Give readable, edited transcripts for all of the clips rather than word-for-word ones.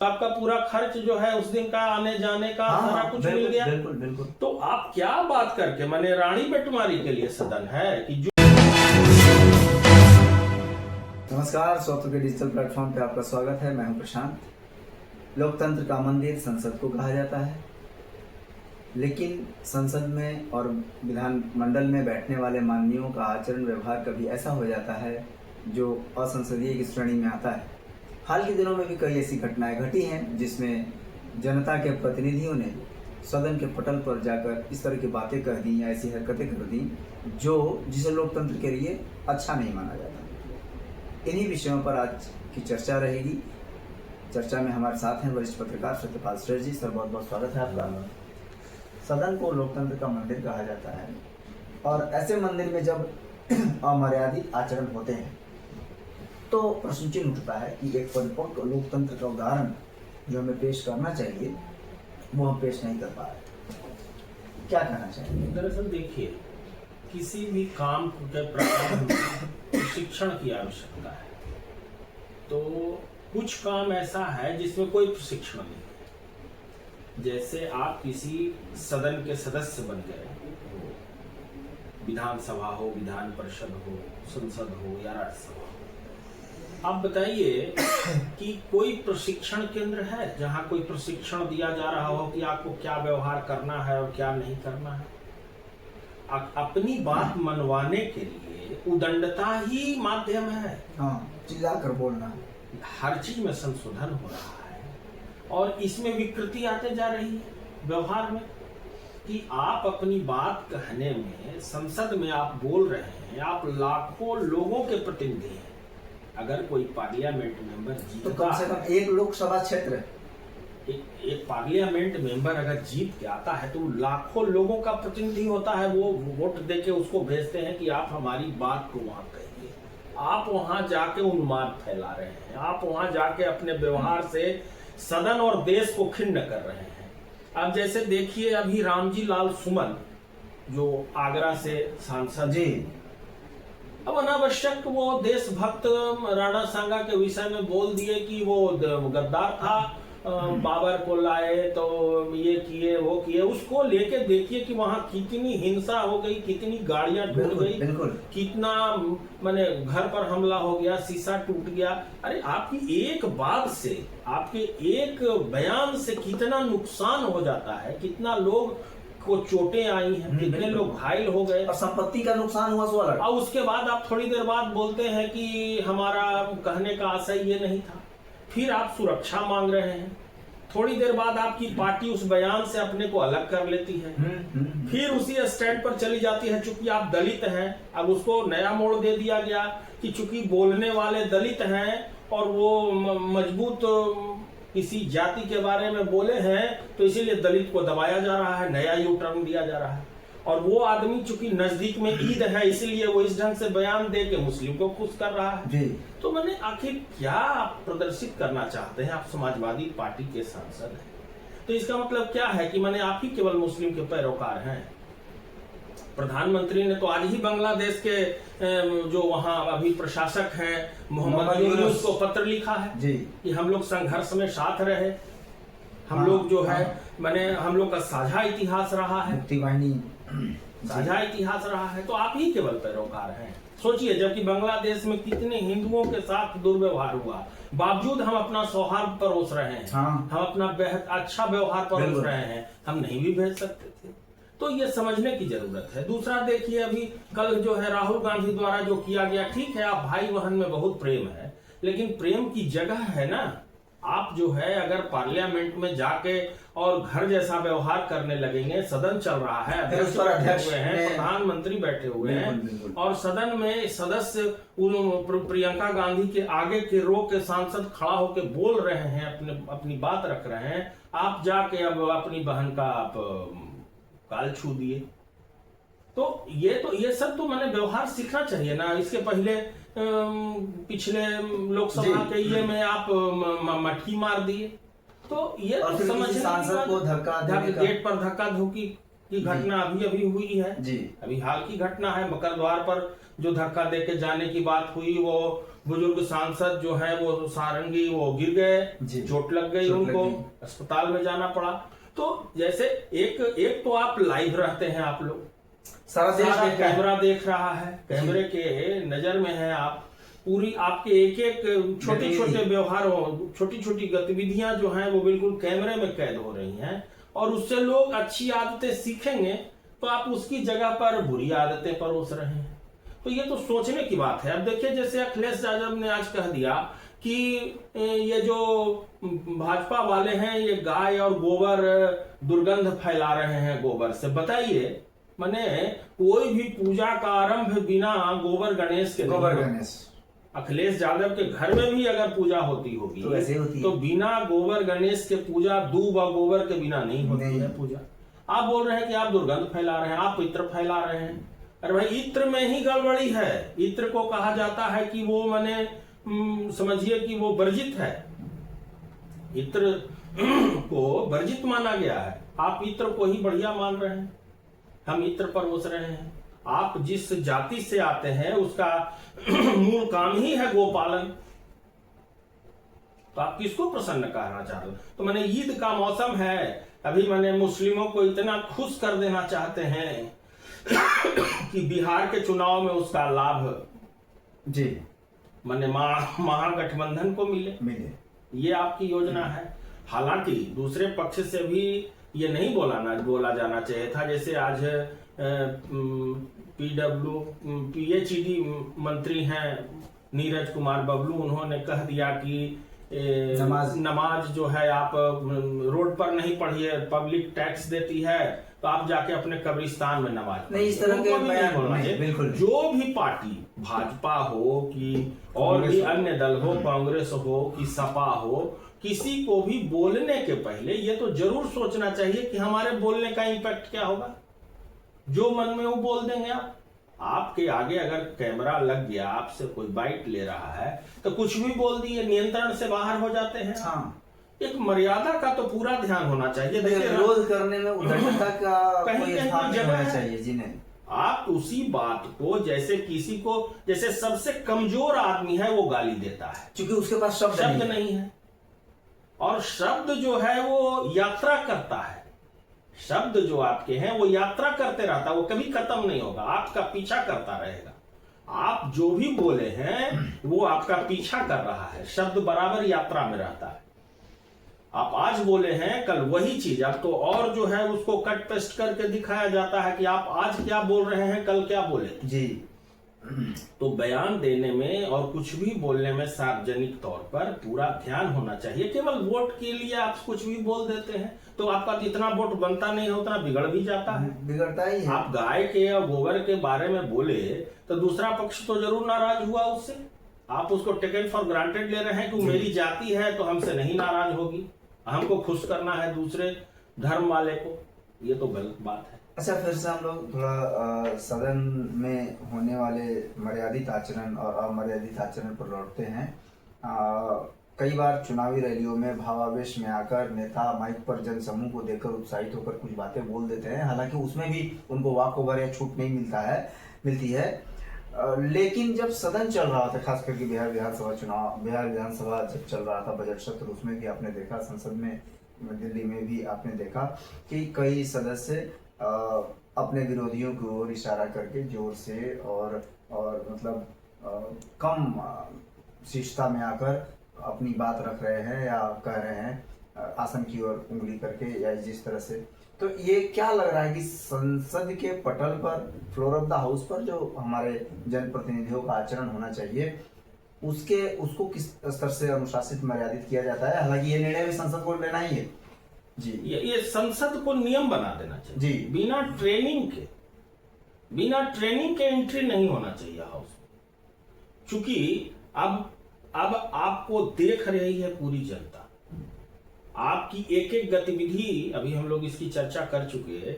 आपका पूरा खर्च जो है उस दिन का आने जाने का सारा कुछ मिल गया। बिल्कुल बिल्कुल। तो आप क्या बात करके माने रानी बेटमारी के लिए सदन है कि जो। नमस्कार, स्वतः के डिजिटल प्लेटफॉर्म पे आपका स्वागत है। मैं हूं प्रशांत। लोकतंत्र का मंदिर संसद को कहा जाता है, लेकिन संसद में और विधान मंडल में बैठने वाले माननीयों का आचरण व्यवहार कभी ऐसा हो जाता है जो असंसदीय की श्रेणी में आता है। हाल के दिनों में भी कई ऐसी घटनाएं घटी हैं जिसमें जनता के प्रतिनिधियों ने सदन के पटल पर जाकर इस तरह की बातें कह दी या ऐसी हरकतें कर दी जिसे लोकतंत्र के लिए अच्छा नहीं माना जाता। इन्हीं विषयों पर आज की चर्चा रहेगी। चर्चा में हमारे साथ हैं वरिष्ठ पत्रकार सत्यपाल श्रेष्ठ जी। सर, बहुत बहुत स्वागत है आपका। सदन को लोकतंत्र का मंदिर कहा जाता है और ऐसे मंदिर में जब अमर्यादित आचरण होते हैं तो प्रश्न चिन्ह उठता है कि एक परिपक्व लोकतंत्र का उदाहरण जो हमें पेश करना चाहिए वो हम पेश नहीं कर पा रहे। क्या कहना चाहिए? दरअसल देखिए, किसी भी काम के प्रारंभ में प्रशिक्षण की आवश्यकता है। तो कुछ काम ऐसा है जिसमें कोई प्रशिक्षण नहीं है। जैसे आप किसी सदन के सदस्य बन गए, विधानसभा हो, विधान परिषद हो, संसद हो या राज्यसभा, आप बताइए कि कोई प्रशिक्षण केंद्र है जहां कोई प्रशिक्षण दिया जा रहा हो कि आपको क्या व्यवहार करना है और क्या नहीं करना है। अपनी बात मनवाने के लिए उदंडता ही माध्यम है। चिल्लाकर बोलना। हर चीज में संशोधन हो रहा है और इसमें विकृति आते जा रही है व्यवहार में कि आप अपनी बात कहने में, संसद में आप बोल रहे हैं, आप लाखों लोगों के प्रतिनिधि हैं। अगर कोई पार्लियामेंट मेंबर जीत तो कम से कम एक लोकसभा क्षेत्र, एक पार्लियामेंट मेंबर अगर जीत के आता है तो लाखों लोगों का प्रतिनिधि होता है। वो वोट देके उसको भेजते हैं कि आप हमारी बात को वहां कहिए। आप वहां जाके उन्माद फैला रहे हैं, आप वहां जाके अपने व्यवहार से सदन और देश को खिन्न कर रहे हैं। अब जैसे देखिए, अभी रामजी लाल सुमन जो आगरा से सांसद जी, अब अनावश्यक वो देशभक्त राणा सांगा के विषय में बोल दिए कि वो गद्दार था, बाबर को लाए तो ये किए वो किए। उसको लेके देखिए कि वहां कितनी हिंसा हो गई, कितनी गाड़ियां टूट गई, कितना माने घर पर हमला हो गया, शीशा टूट गया। अरे आपकी एक बात से, आपके एक बयान से कितना नुकसान हो जाता है, कितना लोग को चोटें आई हैं, कितने लोग घायल हो गए और संपत्ति का नुकसान हुआ। और उसके बाद आप थोड़ी देर बाद बोलते हैं कि हमारा कहने का आशय ये नहीं था। फिर आप सुरक्षा मांग रहे हैं। थोड़ी देर बाद आपकी पार्टी उस बयान से अपने को अलग कर लेती है, फिर उसी स्टैंड पर चली जाती है। चूंकि आप दलित हैं, अब उसको नया मोड़ दे दिया गया कि चूंकि बोलने वाले दलित हैं और वो मजबूत किसी जाति के बारे में बोले हैं तो इसीलिए दलित को दबाया जा रहा है, नया यू टर्न दिया जा रहा है। और वो आदमी चूंकि नजदीक में ईद है इसलिए वो इस ढंग से बयान दे के मुस्लिम को खुश कर रहा है जी। तो मैंने आखिर क्या आप प्रदर्शित करना चाहते हैं? आप समाजवादी पार्टी के सांसद हैं, तो इसका मतलब क्या है कि मैंने आप ही केवल मुस्लिम के पैरोकार हैं? प्रधानमंत्री ने तो आज ही बांग्लादेश के जो वहां अभी प्रशासक हैं मोहम्मद यूनुस को पत्र लिखा है जी कि हम लोग संघर्ष में साथ रहे, हम लोग जो है मैंने हम लोग का साझा इतिहास रहा है, साझा इतिहास रहा है। तो आप ही केवल पैरोकार हैं। सोचिए, जबकि बांग्लादेश में कितने हिंदुओं के साथ दुर्व्यवहार हुआ, बावजूद हम अपना सौहार्द परोस रहे हैं, हम अपना बेहद अच्छा व्यवहार परोस रहे हैं, हम नहीं भी भेज सकते थे। तो ये समझने की जरूरत है। दूसरा देखिए, अभी कल जो है राहुल गांधी द्वारा जो किया गया, ठीक है आप भाई बहन में बहुत प्रेम है, लेकिन प्रेम की जगह है ना, आप जो है अगर पार्लियामेंट में जाके और घर जैसा व्यवहार करने लगेंगे, सदन चल रहा है, अध्यक्ष बैठे हुए हैं, प्रधानमंत्री बैठे हुए हैं और सदन में सदस्य प्रियंका गांधी के आगे के रो के सांसद खड़ा होकर बोल रहे हैं, अपनी बात रख रहे हैं, आप जाके अब अपनी बहन का आप काल छू दिए। तो ये सब तो मैंने व्यवहार सीखना चाहिए ना। इसके पहले पिछले लोकसभा के ये में आप मटकी मार दिए, तो ये तो समझ सांसद को धक्का गेट पर धक्का धुकी की घटना अभी अभी हुई है जी, अभी हाल की घटना है। मकर द्वार पर जो धक्का देके जाने की बात हुई, वो बुजुर्ग सांसद जो है वो सारंगी वो गिर गए, चोट लग गई, उनको अस्पताल में जाना पड़ा। तो जैसे एक तो आप लाइव रहते हैं, आप लोग सारा देश कैमरा देख रहा है, कैमरे के नजर में है आप, पूरी आपके एक एक छोटे छोटे व्यवहारों, छोटी छोटी गतिविधियां जो हैं वो बिल्कुल कैमरे में कैद हो रही हैं। और उससे लोग अच्छी आदतें सीखेंगे तो आप उसकी जगह पर बुरी आदतें परोस रहे हैं। तो ये तो सोचने की बात है। अब देखिए, जैसे अखिलेश यादव ने आज कह दिया कि ये जो भाजपा वाले हैं ये गाय और गोबर दुर्गंध फैला रहे हैं गोबर से। बताइए, माने कोई भी पूजा का आरंभ बिना गोबर गणेश के, गोबर गणेश, अखिलेश यादव के घर में भी अगर पूजा होती होगी तो ऐसे होती तो बिना गोबर गणेश के पूजा, दूब और गोबर के बिना नहीं होती है पूजा। आप बोल रहे हैं कि आप दुर्गंध फैला रहे हैं, आप इत्र फैला रहे हैं। अरे भाई, इत्र में ही गड़बड़ी है। इत्र को कहा जाता है कि वो माने समझिए कि वो वर्जित है, इत्र को वर्जित माना गया है। आप इत्र को ही बढ़िया मान रहे हैं, हम इत्र परोस रहे हैं। आप जिस जाति से आते हैं उसका मूल काम ही है गोपालन, तो आप किसको प्रसन्न करना चाह रहे हो? तो मैंने ईद का मौसम है, अभी मैंने मुस्लिमों को इतना खुश कर देना चाहते हैं कि बिहार के चुनाव में उसका लाभ जी मैंने महागठबंधन को मिले, ये आपकी योजना है। हालांकि दूसरे पक्ष से भी ये नहीं बोला जाना चाहिए था। जैसे आज पीएचईडी मंत्री हैं नीरज कुमार बबलू, उन्होंने कह दिया कि नमाज जो है आप रोड पर नहीं पढ़िए, पब्लिक टैक्स देती है तो आप जाके अपने कब्रिस्तान में नमाज नहीं, इस तरह के नहीं बोलना चाहिए। बिल्कुल जो भी पार्टी, भाजपा हो कि और भी अन्य दल हो, कांग्रेस हो कि सपा हो, किसी को भी बोलने के पहले ये तो जरूर सोचना चाहिए कि हमारे बोलने का इम्पैक्ट क्या होगा। जो मन में वो बोल देंगे आप। आपके आगे अगर कैमरा लग गया, आपसे कोई बाइट ले रहा है तो कुछ भी बोल दिए, नियंत्रण से बाहर हो जाते हैं। हाँ, एक मर्यादा का तो पूरा ध्यान होना चाहिए। विरोध करने में उद्धटता का कोई स्थान नहीं होना चाहिए जी। नहीं, आप उसी बात को जैसे किसी को, जैसे सबसे कमजोर आदमी है वो गाली देता है क्योंकि उसके पास शब्द नहीं है, और शब्द जो है वो यात्रा करता है। शब्द जो आपके हैं वो यात्रा करते रहता है, वो कभी खत्म नहीं होगा, आपका पीछा करता रहेगा। आप जो भी बोले हैं वो आपका पीछा कर रहा है, शब्द बराबर यात्रा में रहता है। आप आज बोले हैं कल वही चीज, अब तो और जो है उसको कट पेस्ट करके दिखाया जाता है कि आप आज क्या बोल रहे हैं कल क्या बोले जी। तो बयान देने में और कुछ भी बोलने में सार्वजनिक तौर पर पूरा ध्यान होना चाहिए। केवल वोट के लिए आप कुछ भी बोल देते हैं तो आपका जितना वोट बनता नहीं है उतना बिगड़ भी जाता है, बिगड़ता ही है। आप गाय के और गोबर के बारे में बोले तो दूसरा पक्ष तो जरूर नाराज हुआ उससे। आप उसको टेकन फॉर ग्रांटेड ले रहे हैं कि मेरी जाति है तो हमसे नहीं नाराज होगी, हमको खुश करना है दूसरे धर्म वाले को। ये तो गलत बात है। अच्छा, फिर से हम लोग थोड़ा सदन में होने वाले मर्यादित आचरण और अमर्यादित आचरण पर लौटते हैं। कई बार चुनावी रैलियों में भावावेश में आकर नेता माइक पर जनसमूह को देखकर उत्साहित होकर कुछ बातें बोल देते हैं, हालांकि उसमें भी उनको वाक ओवर या छूट नहीं मिलती है। लेकिन जब सदन चल रहा था, खास करके बिहार विधानसभा जब चल रहा था बजट सत्र, उसमें भी आपने देखा, संसद में दिल्ली में भी आपने देखा कि कई सदस्य अपने विरोधियों की ओर इशारा करके जोर से और मतलब कम शिष्टता में आकर अपनी बात रख रहे हैं या कह रहे हैं आसन की ओर उंगली करके या जिस तरह से। तो ये क्या लग रहा है कि संसद के पटल पर, फ्लोर ऑफ द हाउस पर जो हमारे जनप्रतिनिधियों का आचरण होना चाहिए उसको किस स्तर से अनुशासित मर्यादित किया जाता है? हालांकि ये निर्णय भी संसद को लेना ही है जी। ये संसद को नियम बना देना चाहिए जी। बिना ट्रेनिंग के एंट्री नहीं होना चाहिए हाउस में, क्योंकि अब आपको देख रही है पूरी जनता, आपकी एक एक गतिविधि, अभी हम लोग इसकी चर्चा कर चुके हैं।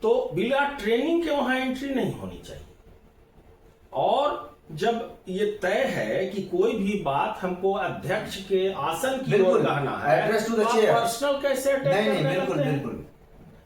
तो बिना ट्रेनिंग के वहां एंट्री नहीं होनी चाहिए। और जब ये तय है कि कोई भी बात हमको अध्यक्ष के आसन की ओर कहना है, पर्सनल कैसे अटैक नहीं, बिल्कुल।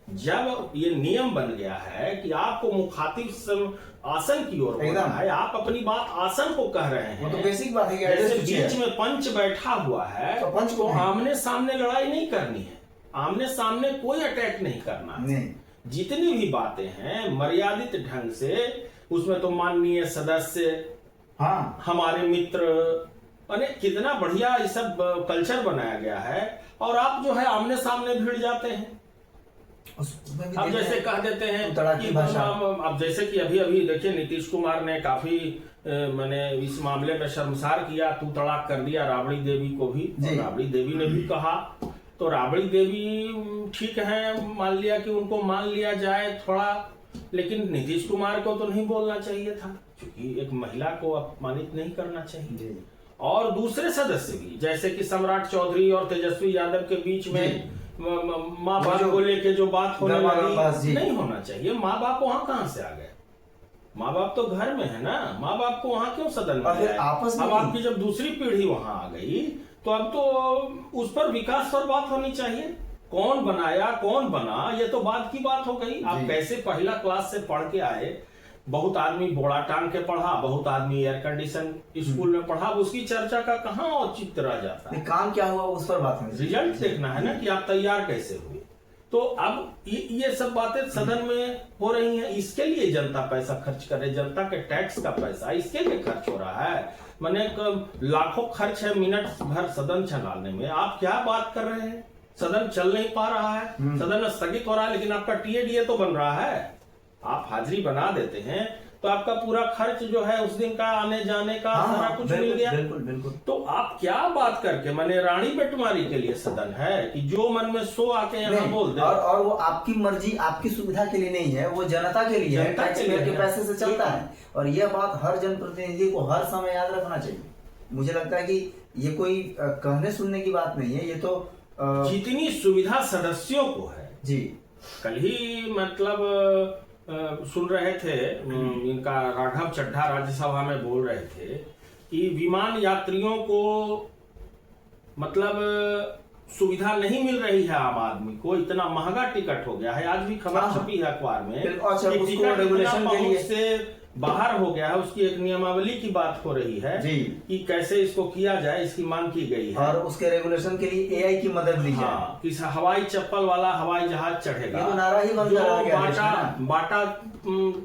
जब ये नियम बन गया है कि आपको मुखातिब आसन की ओर बोलना है, आप अपनी बात आसन को कह रहे हैं, वो तो बेसिक बात है कि जैसे बीच में पंच बैठा हुआ है तो पंच को आमने सामने लड़ाई नहीं करनी है, आमने सामने कोई अटैक नहीं करना है। नहीं। जितनी भी बातें हैं मर्यादित ढंग से, उसमें तो माननीय सदस्य, हाँ, हमारे मित्र, अरे कितना बढ़िया ये सब कल्चर बनाया गया है, और आप जो है आमने सामने भिड़ जाते हैं। अब जैसे कह देते हैं कि अब जैसे कि अभी अभी देखिए नीतीश कुमार ने काफी मैंने इस मामले में शर्मसार किया, तू तड़ाक कर दिया राबड़ी देवी को भी, और राबड़ी देवी ने भी कहा, तो राबड़ी देवी ठीक है, मान लिया कि उनको मान लिया जाए थोड़ा, लेकिन नीतीश कुमार को तो नहीं बोलना चाहिए था, क्योंकि एक महिला को अपमानित नहीं करना चाहिए। और दूसरे सदस्य भी, जैसे कि सम्राट चौधरी और तेजस्वी यादव के बीच में माँ बाप को लेके जो बात होने लगी, नहीं होना चाहिए। माँ बाप वहां कहां से आ गए? माँ बाप तो घर में है ना, माँ बाप को वहां क्यों सदन में आए? अब आपकी जब दूसरी पीढ़ी वहां आ गई तो अब तो उस पर विकास पर बात होनी चाहिए। कौन बनाया कौन बना, ये तो बात की बात हो गई। आप कैसे पहला क्लास से पढ़ के आए, बहुत आदमी बोड़ा टांग के पढ़ा, बहुत आदमी एयर कंडीशन स्कूल में पढ़ा, उसकी चर्चा का कहाँ औचित्य रह जाता है? काम क्या हुआ उस पर बात है, रिजल्ट देखना है ना कि आप तैयार कैसे हुए। तो अब ये सब बातें सदन में हो रही हैं, इसके लिए जनता पैसा खर्च करे, जनता के टैक्स का पैसा इसके लिए खर्च हो रहा है। मैंने लाखों खर्च है मिनट भर सदन चलाने में, आप क्या बात कर रहे हैं? सदन चल नहीं पा रहा है, सदन स्थगित हो रहा है, लेकिन आपका टीएडीए तो बन रहा है। आप हाजिरी बना देते हैं तो आपका पूरा खर्च जो है उस दिन का आने जाने का सारा कुछ मिल गया। बिल्कुल बिल्कुल। तो आप क्या बात करके, मैंने रानी बेटमारी के लिए सदन है कि जो मन में सो आके यहाँ बोल दे। और वो आपकी मर्जी, आपकी सुविधा के लिए नहीं है, वो जनता के लिए है, टैक्स पेयर के पैसे से चलता है। और यह बात हर जनप्रतिनिधि को हर समय याद रखना चाहिए। मुझे लगता है कि ये कोई कहने सुनने की बात नहीं है, ये तो जितनी सुविधा सदस्यों को है जी। कल ही मतलब सुन रहे थे, इनका राघव चड्ढा राज्यसभा में बोल रहे थे कि विमान यात्रियों को मतलब सुविधा नहीं मिल रही है, आम आदमी को इतना महंगा टिकट हो गया है। आज भी खबर छपी है अखबार में, टिकट रेगुलेशन के लिए से बाहर हो गया है, उसकी एक नियमावली की बात हो रही है कि कैसे इसको किया जाए, इसकी मांग की गई है। और उसके रेगुलेशन के लिए एआई की मदद ली जाए। कि हवाई चप्पल वाला हवाई जहाज चढ़ेगा, ये तो नारा ही बन जो बाटा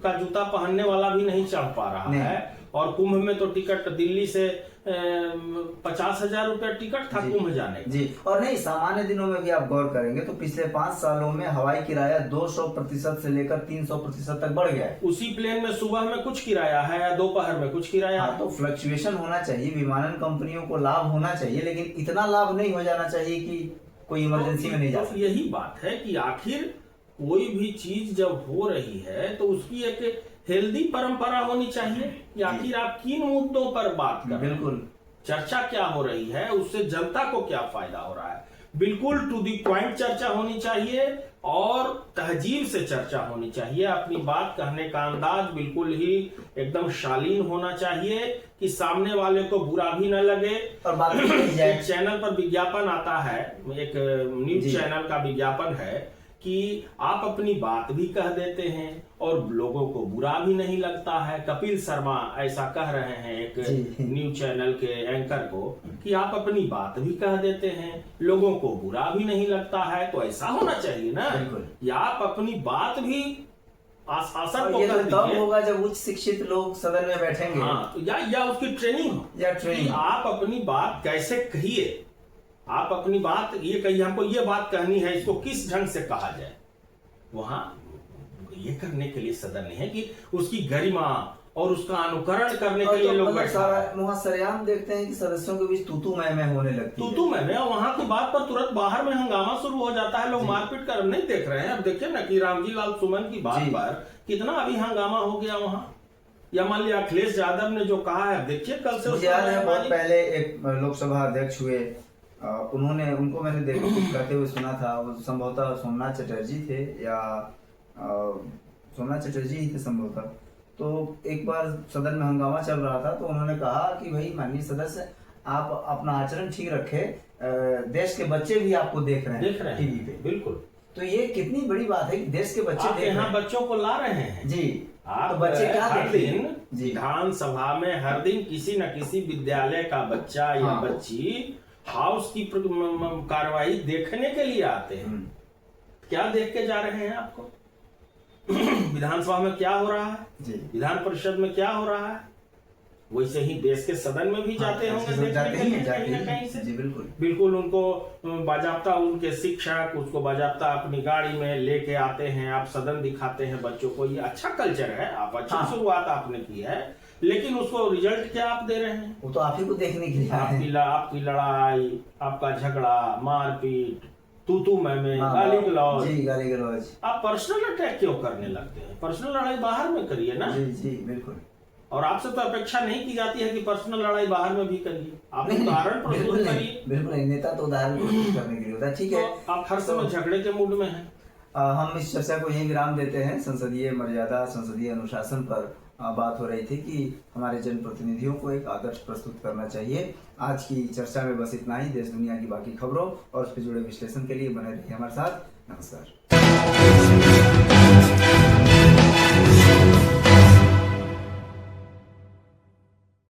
का जूता पहनने वाला भी नहीं चढ़ पा रहा है। और कुंभ में तो टिकट दिल्ली से 50,000 रुपए टिकट था कुंभ जाने का। जी। और नहीं, सामान्य दिनों में भी आप गौर करेंगे तो पिछले 5 सालों में हवाई किराया 200% से लेकर 300% तक बढ़ गया है। उसी प्लेन में सुबह में कुछ किराया है या दोपहर में कुछ किराया है। तो फ्लक्चुएशन होना चाहिए, विमानन कंपनियों को लाभ होना चाहिए, लेकिन इतना लाभ नहीं हो जाना चाहिए कि कोई इमरजेंसी में नहीं जा सकता। यही बात है कि आखिर कोई भी चीज जब हो रही है तो उसकी एक हेल्दी परंपरा होनी चाहिए कि आखिर आप किन मुद्दों पर बात कर रहे हैं, बिल्कुल चर्चा क्या हो रही है, उससे जनता को क्या फायदा हो रहा है। बिल्कुल टू दी पॉइंट चर्चा होनी चाहिए और तहजीब से चर्चा होनी चाहिए। अपनी बात कहने का अंदाज बिल्कुल ही एकदम शालीन होना चाहिए कि सामने वाले को बुरा भी न लगे। और बात एक चैनल पर विज्ञापन आता है, एक न्यूज चैनल का विज्ञापन है कि आप अपनी बात भी कह देते हैं और लोगों को बुरा भी नहीं लगता है। कपिल शर्मा ऐसा कह रहे हैं एक न्यूज चैनल के एंकर को कि आप अपनी बात भी कह देते हैं, लोगों को बुरा भी नहीं लगता है। तो ऐसा होना चाहिए ना, या आप अपनी बात भी आसन को कह दीजिए। तब होगा जब उच्च शिक्षित लोग सदन में बैठेंगे। हाँ, या उसकी ट्रेनिंग हो, या ट्रेनिंग, आप अपनी बात कैसे कहिए, आप अपनी बात ये कहिए, हमको ये बात कहनी है, इसको किस ढंग से कहा जाए। वहां ये करने के लिए सदन नहीं है कि उसकी गरिमा और उसका अनुकरण करने के लिए लोग वहां सरेआम देखते हैं कि सदस्यों के बीच तूतू मैं होने लगती है। तूतू मैं वहां की बात पर तुरंत बाहर में हंगामा शुरू हो जाता है, लोग मारपीट कर नहीं देख रहे हैं। अब देखिए ना कि रामजी लाल सुमन की बात पर कितना अभी हंगामा हो गया वहां। या मान लिया अखिलेश यादव ने जो कहा है, देखिए कल से बहुत पहले एक लोकसभा अध्यक्ष हुए, उनको मैंने कहते हुए सुना था, वो संभवतः सोमनाथ चटर्जी थे या सोमनाथ चटर्जी ही थे संभवतः। तो एक बार सदन में हंगामा चल रहा था तो उन्होंने कहा कि भाई माननीय सदस्य, आप अपना आचरण ठीक रखे, देश के बच्चे भी आपको देख रहे हैं टीवी पे। बिल्कुल। तो ये कितनी बड़ी बात है कि देश के बच्चे आप देख यहाँ रहे हैं। बच्चों को ला रहे हैं जी, आप तो बच्चे क्या हर देखते हैं? दिन जी। विधानसभा में हर दिन किसी न किसी विद्यालय का बच्चा या हाँ। बच्ची हाउस की कार्रवाई देखने के लिए आते हैं। क्या देख के जा रहे हैं आपको? विधानसभा में क्या हो रहा है, जी, विधान परिषद में क्या हो रहा है, वैसे ही देश के सदन में भी जाते हाँ, होंगे सब देखने जाते के ही लिए हैं, जाते कहीं ही न कहीं हैं। से। जी बिल्कुल। बिल्कुल उनको बाजाप्ता उनके शिक्षक उसको बाजाप्ता अपनी गाड़ी में लेके आते हैं, आप सदन दिखाते हैं बच्चों को। ये अच्छा कल्चर है, आप अच्छी हाँ। शुरुआत आपने की है, लेकिन उसको रिजल्ट क्या आप दे रहे हैं? वो तो आप ही को देखने के लिए आए हैं। आपकी लड़ाई, आपका झगड़ा, मारपीट, तू मैं हाँ, गाली गलौज। जी, गाली गलौज। आप पर्सनल अटैक क्यों करने लगते हैं? पर्सनल लड़ाई बाहर में करिए ना। जी जी बिल्कुल। और आपसे तो अपेक्षा नहीं की जाती है कि पर्सनल लड़ाई बाहर में भी करिए, आप नहीं, उदाहरण प्रस्तुत बिल्कुल नहीं, करिए। बिल्कुल नहीं। नेता तो उदाहरण प्रस्तुत करने के लिए होता है। ठीक है, तो आप हर समय झगड़े के मूड में हैं। हम इस चर्चा को यहीं विराम देते हैं। संसदीय मर्यादा, संसदीय अनुशासन पर बात हो रही थी कि हमारे जनप्रतिनिधियों को एक आदर्श प्रस्तुत करना चाहिए। आज की चर्चा में बस इतना ही। देश दुनिया की बाकी खबरों और उस पर जुड़े विश्लेषण के लिए बने रहिए हमारे साथ। नमस्कार।